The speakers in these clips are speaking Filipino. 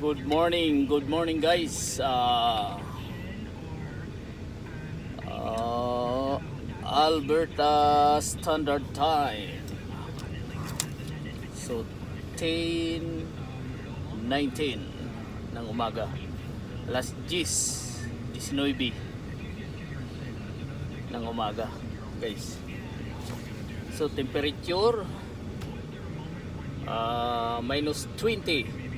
Good morning guys. Alberta Standard Time. So 10:19 ng umaga. Alas 19 ng umaga, guys. So temperature minus 20.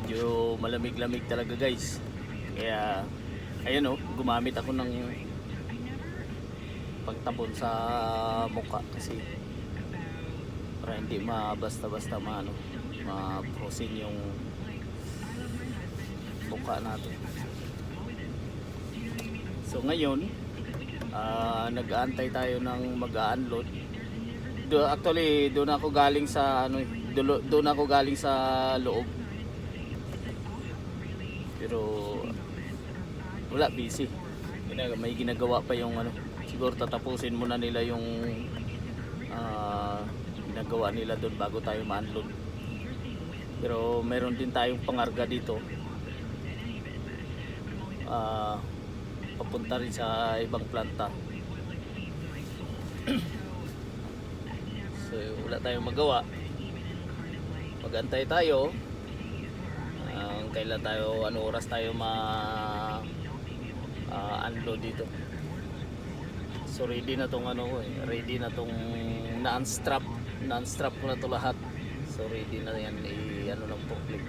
Medyo malamig-lamig talaga, guys. Kaya ayan gumamit ako ng pagtabon sa mukha kasi para hindi basta-basta ma-frozen yung mukha natin. So ngayon nag-aantay tayo ng mag-unload. Actually doon ako galing sa loob. Pero wala, busy. May ginagawa pa yung siguro tatapusin muna nila yung ginagawa nila doon bago tayo ma-unload. Pero meron din tayong pangarga dito. Papunta rin sa ibang planta. So wala tayong magawa. Mag-antay tayo. Kailan tayo, oras tayo unload dito. So ready na tong ready na tong non-strap ko na to lahat. So ready na yan ng forklift.